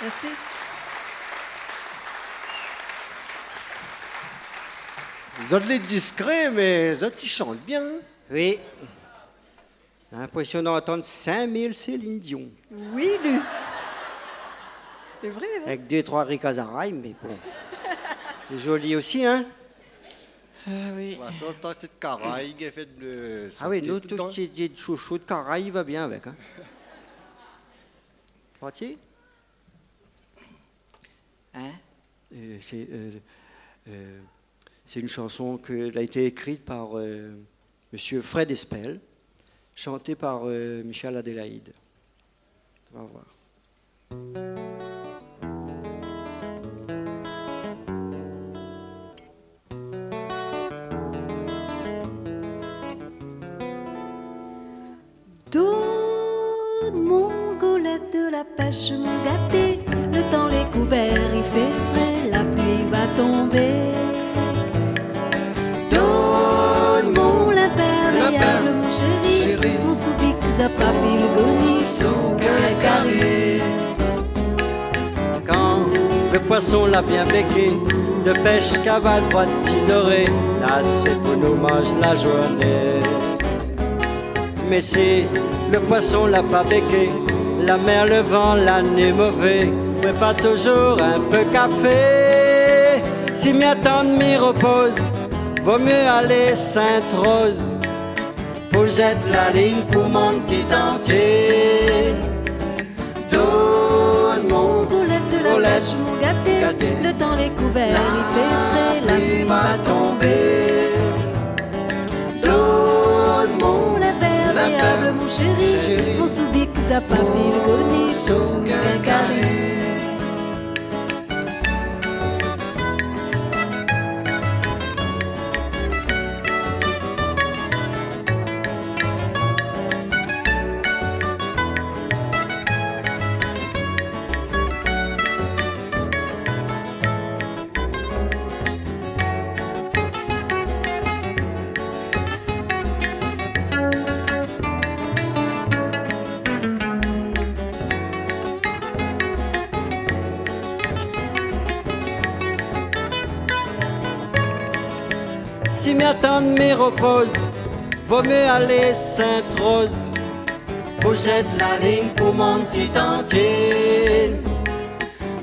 Merci. Vous êtes discrets, mais vous ils chantent bien. Oui. Impressionnant d'entendre 5000 Céline Dion. Oui, lui. C'est vrai, vrai. Avec 2-3 Ricazaraï, mais bon. C'est joli aussi, hein? Ah oui. Voilà, ça, tant que c'est de caraïgue, il fait de... Ah oui, nous, tout ce qui est de chouchou de caraï, il va bien avec, hein? Parti? Hein? C'est une chanson qui a été écrite par Monsieur Fred Espel, chantée par Michel Adélaïde. On va voir. Donne mon golette de la pêche, mon gâté. Le temps les couverts, il fait frais, la pluie va tomber. Donne mon l'imperméable, mon chéri, mon soupic, zappa, filgoni, son carré. Quand le poisson l'a bien becqué, de pêche, cavale, poiti doré, là c'est pour nous manger la journée. Mais si le poisson l'a pas becqué, la mer, le vent, l'année mauvais, mais pas toujours un peu café. Si m'y attendre, m'y repose, vaut mieux aller Sainte-Rose. Pour jette la ligne pour mon petit dentier. Donne mon golette de la pêche, mon gâté. Le temps les couverts, il fait frais, la pluie va tomber. Donne mon l'imperméable, mon chéri, mon soubic, zappa, filgoni, son carré. Si m'y attendre, m'y repose, vaut mieux aller Sainte-Rose. Pour jette la ligne pour mon petit dentier.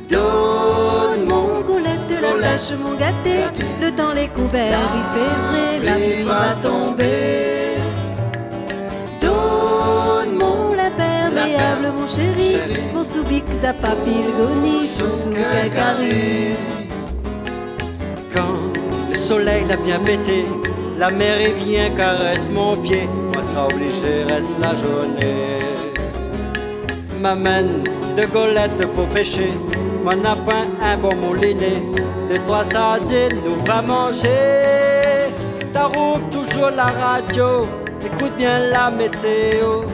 Donne mon golette de la pêche, mon gâté. Le temps les couverts, il fait frais, la pluie va tomber. Donne mon l'imperméable, mon chéri, mon soubic, zappa, filgoni, son carré. Quand le soleil l'a bien pété, la mer et vient caresse mon pied, moi sera obligé reste la journée. M'amène de golettes pour pêcher, m'en a pas un bon moulinet, de 3 sardines nous va manger. T'arrouves toujours la radio, écoute bien la météo.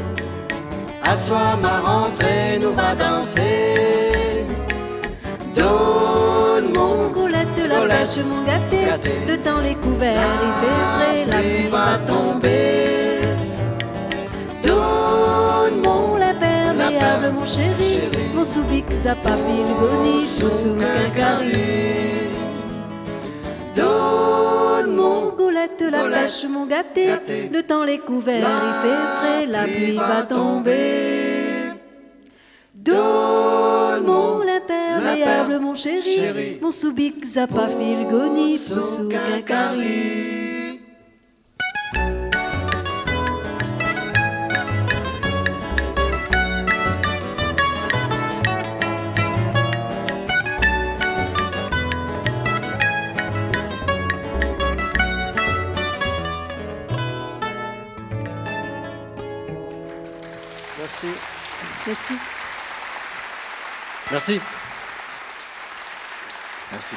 À soir ma rentrée nous va danser. Donne mon golette de la pêche, mon gâté. Le temps les couverts, il fait frais, la pluie va tomber. Donne mon l'imperméable, mon chéri, mon soubic, zappa, filgoni, son carré. Donne mon golette de la pêche, mon gâté. Le temps les couverts, il fait frais, la pluie va tomber. Donne mon l'imperméable, mon chéri, mon soubic, zappa, filgoni, son carré. Merci. Merci. Merci. Merci.